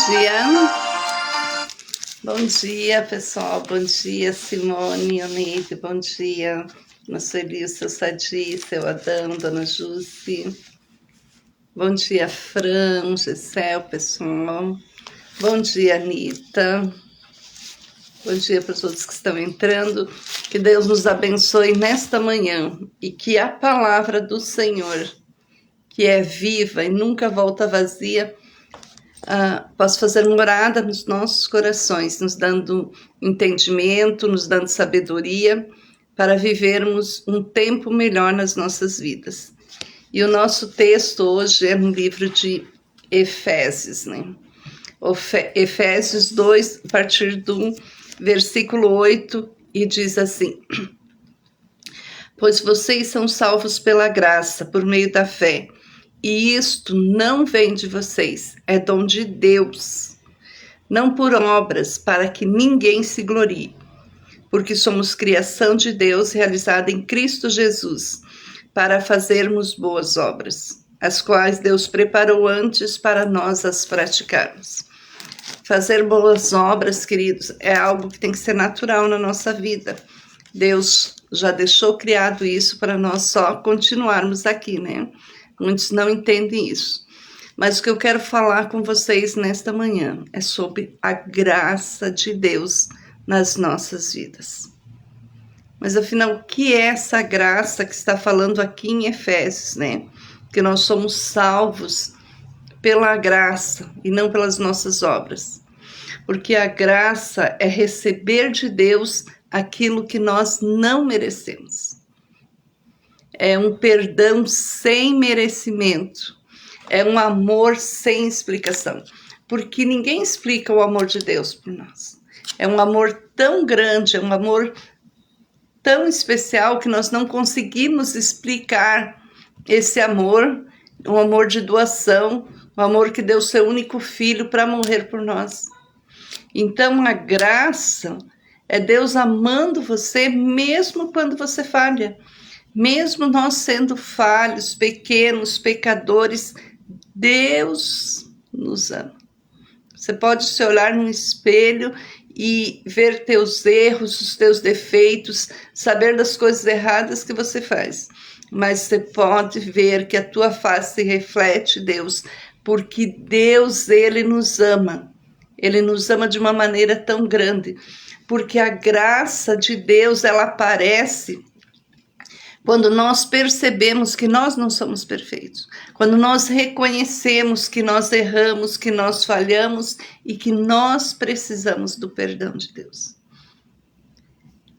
dia. Bom dia, pessoal. Bom dia, Simone, Oneide. Bom dia, Marcelinho, seu Sadi, seu Adão, Dona Jússi. Bom dia, Fran, Gisele, pessoal. Bom dia, Anitta. Bom dia para todos que estão entrando. Que Deus nos abençoe nesta manhã e que a palavra do Senhor, que é viva e nunca volta vazia, possa fazer morada nos nossos corações, nos dando entendimento, nos dando sabedoria para vivermos um tempo melhor nas nossas vidas. E o nosso texto hoje é no livro de Efésios, né? Efésios 2, a partir do versículo 8, e diz assim: Pois vocês são salvos pela graça, por meio da fé, e isto não vem de vocês, é dom de Deus, não por obras, para que ninguém se glorie, porque somos criação de Deus realizada em Cristo Jesus, para fazermos boas obras, as quais Deus preparou antes para nós as praticarmos. Fazer boas obras, queridos, é algo que tem que ser natural na nossa vida. Deus já deixou criado isso para nós só continuarmos aqui, né? Muitos não entendem isso. Mas o que eu quero falar com vocês nesta manhã é sobre a graça de Deus nas nossas vidas. Mas afinal, o que é essa graça que está falando aqui em Efésios, né? Que nós somos salvos pela graça e não pelas nossas obras. Porque a graça é receber de Deus aquilo que nós não merecemos. É um perdão sem merecimento. É um amor sem explicação. Porque ninguém explica o amor de Deus por nós. É um amor tão grande, é um amor tão especial que nós não conseguimos explicar esse amor, um amor de doação, um amor que deu seu único filho para morrer por nós. Então a graça é Deus amando você mesmo quando você falha. Mesmo nós sendo falhos, pequenos, pecadores, Deus nos ama. Você pode se olhar no espelho e ver teus erros, os teus defeitos, saber das coisas erradas que você faz. Mas você pode ver que a tua face reflete Deus, porque Deus, Ele nos ama. Ele nos ama de uma maneira tão grande, porque a graça de Deus, ela aparece quando nós percebemos que nós não somos perfeitos, quando nós reconhecemos que nós erramos, que nós falhamos e que nós precisamos do perdão de Deus.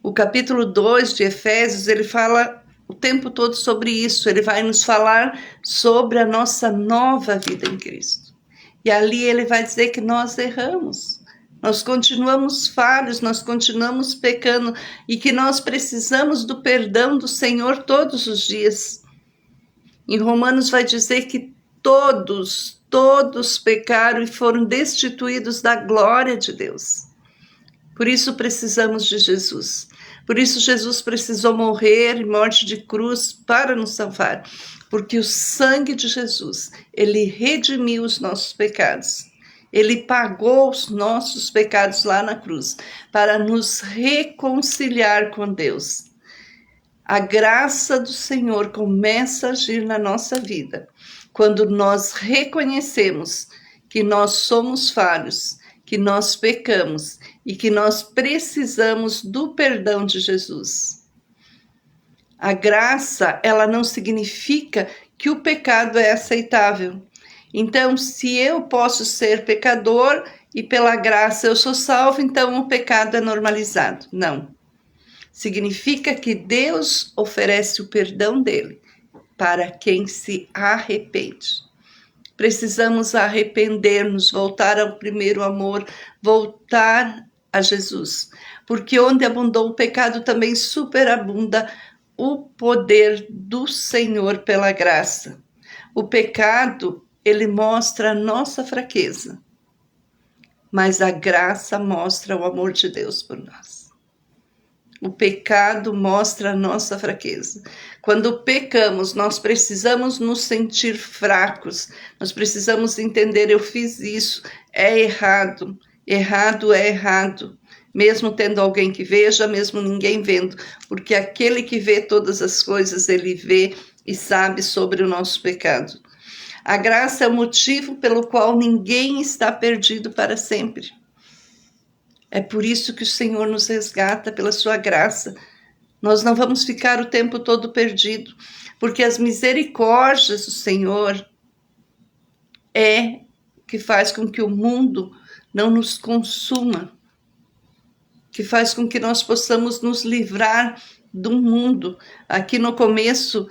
O capítulo 2 de Efésios, ele fala o tempo todo sobre isso, ele vai nos falar sobre a nossa nova vida em Cristo. E ali ele vai dizer que nós erramos. Nós continuamos falhos, nós continuamos pecando e que nós precisamos do perdão do Senhor todos os dias. Em Romanos vai dizer que todos pecaram e foram destituídos da glória de Deus. Por isso precisamos de Jesus. Por isso Jesus precisou morrer em morte de cruz para nos salvar. Porque o sangue de Jesus, ele redimiu os nossos pecados. Ele pagou os nossos pecados lá na cruz para nos reconciliar com Deus. A graça do Senhor começa a agir na nossa vida quando nós reconhecemos que nós somos falhos, que nós pecamos e que nós precisamos do perdão de Jesus. A graça, ela não significa que o pecado é aceitável. Então, se eu posso ser pecador e pela graça eu sou salvo, então o pecado é normalizado. Não. Significa que Deus oferece o perdão dele para quem se arrepende. Precisamos arrepender-nos, voltar ao primeiro amor, voltar a Jesus. Porque onde abundou o pecado também superabunda o poder do Senhor pela graça. O pecado, ele mostra a nossa fraqueza, mas a graça mostra o amor de Deus por nós. O pecado mostra a nossa fraqueza. Quando pecamos, nós precisamos nos sentir fracos, nós precisamos entender, eu fiz isso, é errado. Errado é errado. Mesmo tendo alguém que veja, mesmo ninguém vendo. Porque aquele que vê todas as coisas, ele vê e sabe sobre o nosso pecado. A graça é o motivo pelo qual ninguém está perdido para sempre. É por isso que o Senhor nos resgata, pela sua graça. Nós não vamos ficar o tempo todo perdido, porque as misericórdias do Senhor é que faz com que o mundo não nos consuma, que faz com que nós possamos nos livrar do mundo. Aqui no começo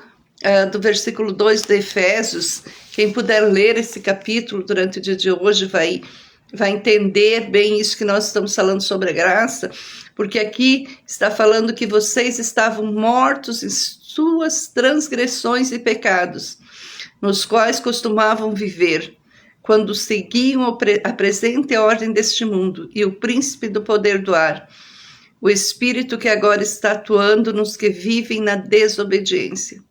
do versículo 2 de Efésios, quem puder ler esse capítulo durante o dia de hoje vai entender bem isso que nós estamos falando sobre a graça, porque aqui está falando que vocês estavam mortos em suas transgressões e pecados, nos quais costumavam viver, quando seguiam a presente ordem deste mundo e o príncipe do poder do ar, o espírito que agora está atuando nos que vivem na desobediência.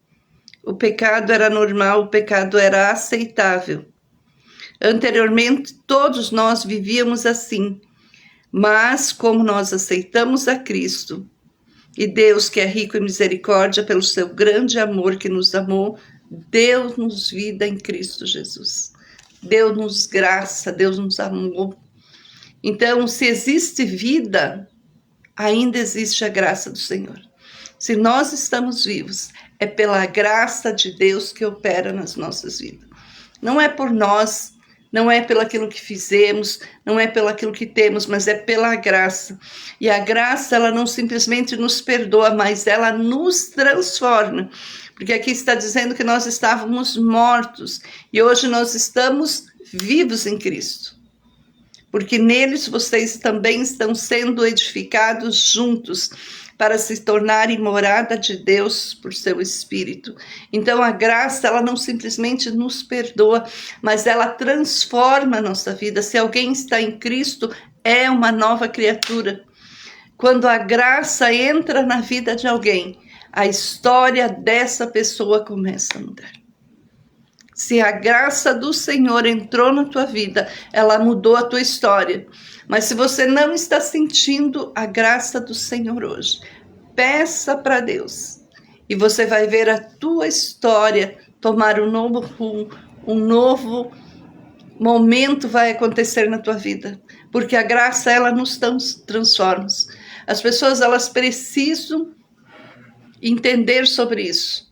O pecado era normal, o pecado era aceitável. Anteriormente, todos nós vivíamos assim, mas como nós aceitamos a Cristo, e Deus, que é rico em misericórdia, pelo seu grande amor que nos amou, deu-nos vida em Cristo Jesus. Deu-nos graça, Deus nos amou. Então, se existe vida, ainda existe a graça do Senhor. Se nós estamos vivos, é pela graça de Deus que opera nas nossas vidas. Não é por nós, não é pelo aquilo que fizemos, não é pelo aquilo que temos, mas é pela graça. E a graça, ela não simplesmente nos perdoa, mas ela nos transforma. Porque aqui está dizendo que nós estávamos mortos e hoje nós estamos vivos em Cristo. Porque neles vocês também estão sendo edificados juntos para se tornarem morada de Deus por seu Espírito. Então a graça, ela não simplesmente nos perdoa, mas ela transforma a nossa vida. Se alguém está em Cristo, é uma nova criatura. Quando a graça entra na vida de alguém, a história dessa pessoa começa a mudar. Se a graça do Senhor entrou na tua vida, ela mudou a tua história. Mas se você não está sentindo a graça do Senhor hoje, peça para Deus. E você vai ver a tua história tomar um novo rumo, um novo momento vai acontecer na tua vida. Porque a graça, ela nos transforma. As pessoas, elas precisam entender sobre isso.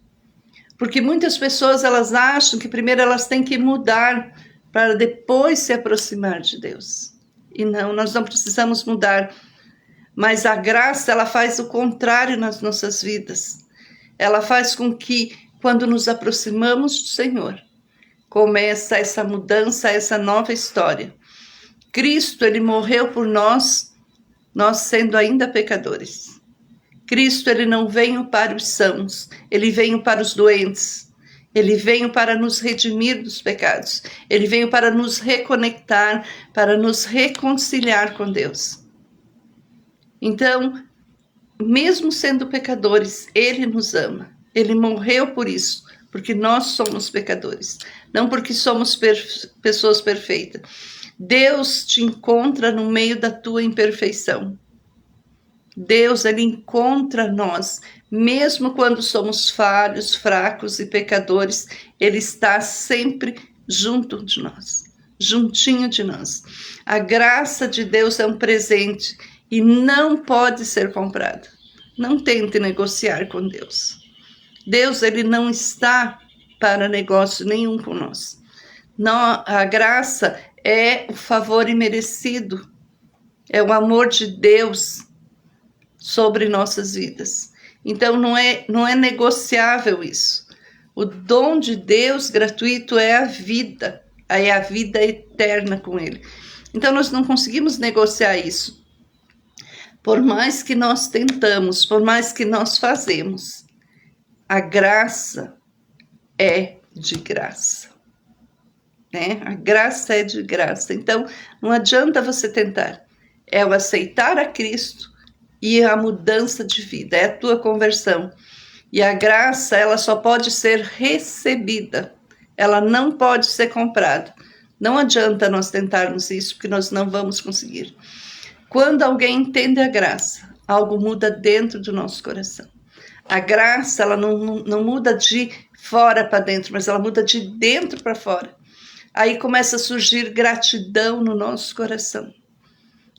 Porque muitas pessoas, elas acham que primeiro elas têm que mudar para depois se aproximar de Deus. E não, nós não precisamos mudar. Mas a graça, ela faz o contrário nas nossas vidas. Ela faz com que, quando nos aproximamos do Senhor, começa essa mudança, essa nova história. Cristo, ele morreu por nós, nós sendo ainda pecadores. Cristo, ele não veio para os sãos, ele veio para os doentes. Ele veio para nos redimir dos pecados. Ele veio para nos reconectar, para nos reconciliar com Deus. Então, mesmo sendo pecadores, ele nos ama. Ele morreu por isso, porque nós somos pecadores, não porque somos pessoas perfeitas. Deus te encontra no meio da tua imperfeição. Deus, ele encontra nós, mesmo quando somos falhos, fracos e pecadores, ele está sempre junto de nós, juntinho de nós. A graça de Deus é um presente e não pode ser comprada. Não tente negociar com Deus. Deus, ele não está para negócio nenhum com nós. Não, a graça é o favor imerecido, é o amor de Deus sobre nossas vidas. Então não é negociável isso. O dom de Deus gratuito é a vida eterna com ele. Então nós não conseguimos negociar isso. Por mais que nós tentamos, por mais que nós fazemos, a graça é de graça. Né? A graça é de graça. Então não adianta você tentar. É o aceitar a Cristo e a mudança de vida, é a tua conversão. E a graça, ela só pode ser recebida, ela não pode ser comprada. Não adianta nós tentarmos isso, porque nós não vamos conseguir. Quando alguém entende a graça, algo muda dentro do nosso coração. A graça, ela não muda de fora para dentro, mas ela muda de dentro para fora. Aí começa a surgir gratidão no nosso coração.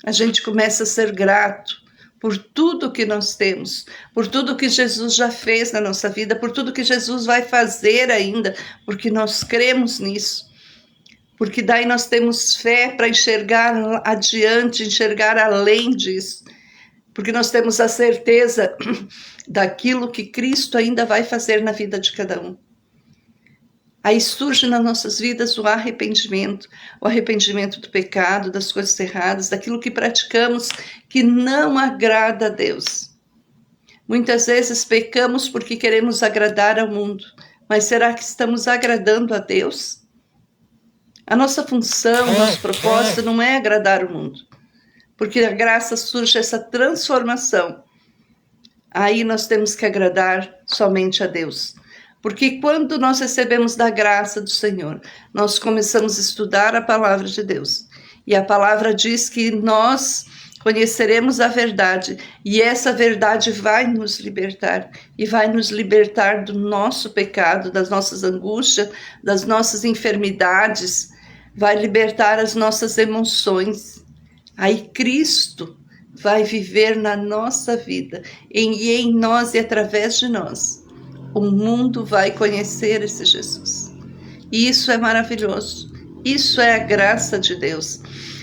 A gente começa a ser grato por tudo que nós temos, por tudo que Jesus já fez na nossa vida, por tudo que Jesus vai fazer ainda, porque nós cremos nisso. Porque daí nós temos fé para enxergar adiante, enxergar além disso. Porque nós temos a certeza daquilo que Cristo ainda vai fazer na vida de cada um. Aí surge nas nossas vidas o arrependimento do pecado, das coisas erradas, daquilo que praticamos que não agrada a Deus. Muitas vezes pecamos porque queremos agradar ao mundo, mas será que estamos agradando a Deus? A nossa função, o nosso propósito não é agradar o mundo, porque a graça surge essa transformação. Aí nós temos que agradar somente a Deus. Porque quando nós recebemos da graça do Senhor, nós começamos a estudar a palavra de Deus. E a palavra diz que nós conheceremos a verdade, e essa verdade vai nos libertar, e vai nos libertar do nosso pecado, das nossas angústias, das nossas enfermidades, vai libertar as nossas emoções. Aí Cristo vai viver na nossa vida, e em nós e através de nós. O mundo vai conhecer esse Jesus. E isso é maravilhoso. Isso é a graça de Deus.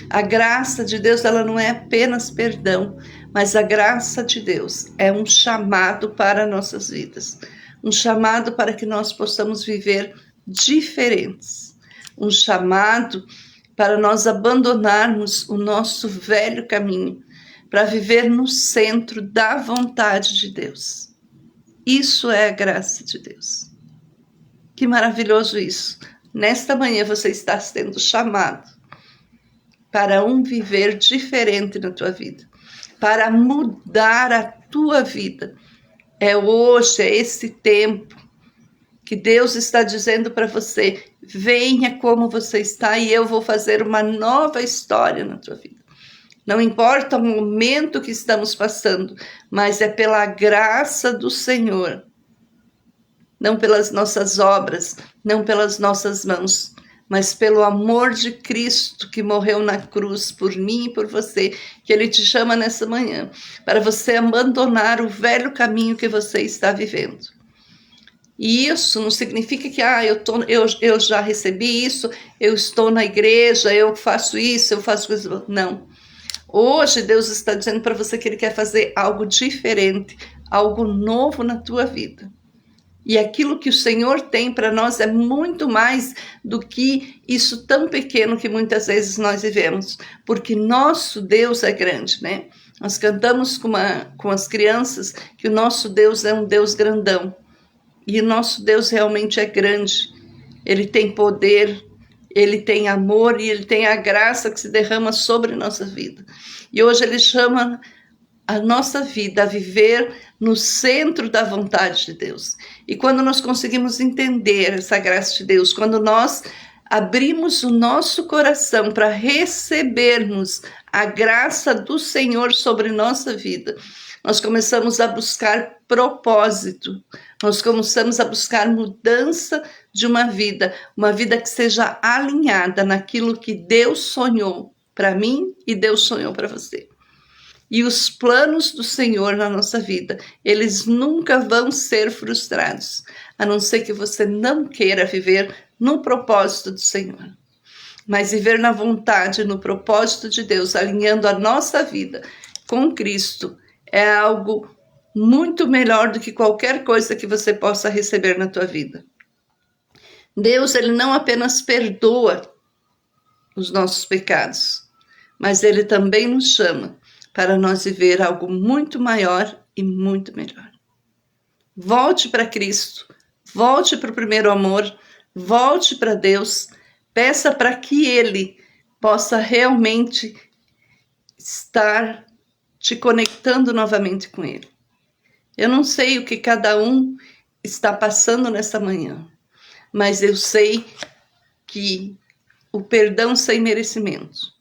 A graça de Deus, ela não é apenas perdão, mas a graça de Deus é um chamado para nossas vidas. Um chamado para que nós possamos viver diferentes. Um chamado para nós abandonarmos o nosso velho caminho, para viver no centro da vontade de Deus. Isso é a graça de Deus. Que maravilhoso isso. Nesta manhã você está sendo chamado para um viver diferente na tua vida, para mudar a tua vida. É hoje, é esse tempo que Deus está dizendo para você: venha como você está e eu vou fazer uma nova história na tua vida. Não importa o momento que estamos passando, mas é pela graça do Senhor, não pelas nossas obras, não pelas nossas mãos, mas pelo amor de Cristo que morreu na cruz por mim e por você, que Ele te chama nessa manhã, para você abandonar o velho caminho que você está vivendo. E isso não significa que eu já recebi isso, eu estou na igreja, eu faço isso, eu faço isso. Não. Hoje Deus está dizendo para você que Ele quer fazer algo diferente, algo novo na tua vida. E aquilo que o Senhor tem para nós é muito mais do que isso tão pequeno que muitas vezes nós vivemos. Porque nosso Deus é grande, né? Nós cantamos com as crianças que o nosso Deus é um Deus grandão. E o nosso Deus realmente é grande. Ele tem poder, Ele tem amor e Ele tem a graça que se derrama sobre nossa vida. E hoje Ele chama a nossa vida a viver no centro da vontade de Deus. E quando nós conseguimos entender essa graça de Deus, quando nós abrimos o nosso coração para recebermos a graça do Senhor sobre nossa vida, nós começamos a buscar propósito, nós começamos a buscar mudança de uma vida que seja alinhada naquilo que Deus sonhou para mim e Deus sonhou para você. E os planos do Senhor na nossa vida, eles nunca vão ser frustrados, a não ser que você não queira viver no propósito do Senhor. Mas viver na vontade, no propósito de Deus, alinhando a nossa vida com Cristo, é algo muito melhor do que qualquer coisa que você possa receber na tua vida. Deus, Ele não apenas perdoa os nossos pecados, mas Ele também nos chama para nós viver algo muito maior e muito melhor. Volte para Cristo, volte para o primeiro amor, volte para Deus, peça para que Ele possa realmente estar te conectando novamente com Ele. Eu não sei o que cada um está passando nessa manhã, mas eu sei que o perdão sem merecimento,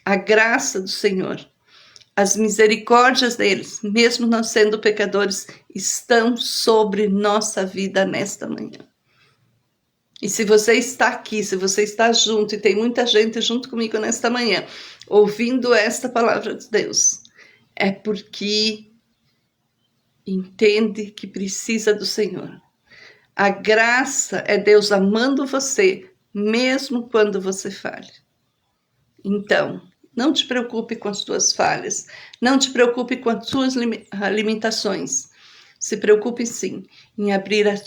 a graça do Senhor, as misericórdias deles, mesmo nós sendo pecadores, estão sobre nossa vida nesta manhã. E se você está aqui, se você está junto, e tem muita gente junto comigo nesta manhã, ouvindo esta palavra de Deus, é porque entende que precisa do Senhor. A graça é Deus amando você, mesmo quando você falha. Então, não te preocupe com as tuas falhas, não te preocupe com as tuas limitações. Se preocupe sim em abrir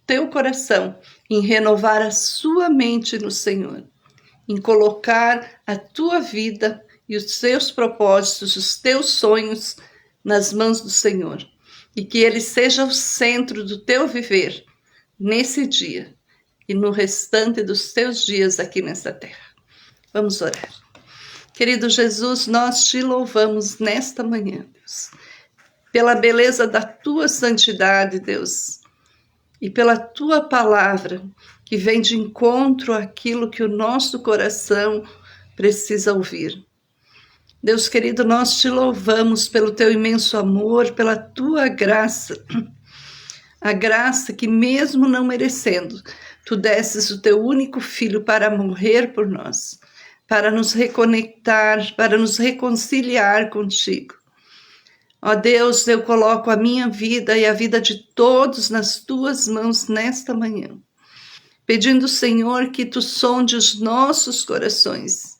teu coração, em renovar a sua mente no Senhor, em colocar a tua vida e os teus propósitos, os teus sonhos nas mãos do Senhor, e que Ele seja o centro do teu viver nesse dia e no restante dos teus dias aqui nesta terra. Vamos orar. Querido Jesus, nós te louvamos nesta manhã, Deus, pela beleza da tua santidade, Deus, e pela tua palavra que vem de encontro àquilo que o nosso coração precisa ouvir. Deus querido, nós te louvamos pelo teu imenso amor, pela tua graça, a graça que mesmo não merecendo, tu desses o teu único filho para morrer por nós, para nos reconectar, para nos reconciliar contigo. Ó Deus, eu coloco a minha vida e a vida de todos nas tuas mãos nesta manhã, pedindo, Senhor, que tu sonde os nossos corações,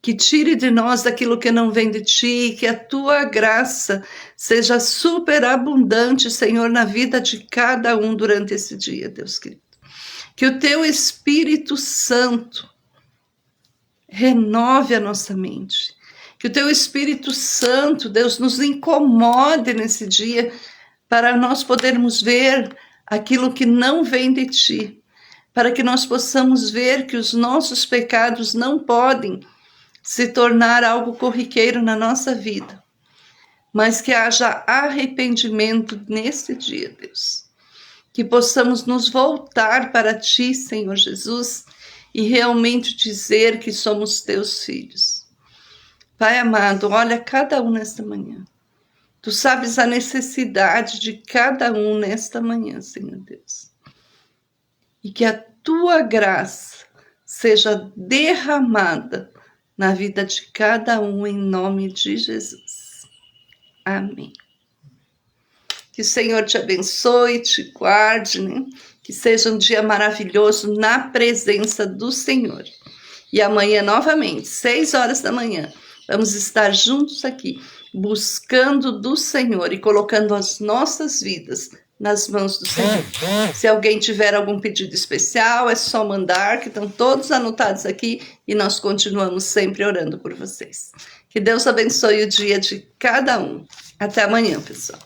que tire de nós aquilo que não vem de ti, que a tua graça seja superabundante, Senhor, na vida de cada um durante esse dia, Deus querido. Que o teu Espírito Santo renove a nossa mente. Que o teu Espírito Santo, Deus, nos incomode nesse dia para nós podermos ver aquilo que não vem de ti, para que nós possamos ver que os nossos pecados não podem se tornar algo corriqueiro na nossa vida, mas que haja arrependimento nesse dia, Deus. Que possamos nos voltar para ti, Senhor Jesus, e realmente dizer que somos teus filhos. Pai amado, olha cada um nesta manhã. Tu sabes a necessidade de cada um nesta manhã, Senhor Deus. E que a tua graça seja derramada na vida de cada um, em nome de Jesus. Amém. Que o Senhor te abençoe, te guarde, né? Que seja um dia maravilhoso na presença do Senhor. E amanhã, novamente, 6 horas da manhã, vamos estar juntos aqui, buscando do Senhor e colocando as nossas vidas nas mãos do Senhor. Se alguém tiver algum pedido especial, é só mandar, que estão todos anotados aqui, e nós continuamos sempre orando por vocês. Que Deus abençoe o dia de cada um. Até amanhã, pessoal.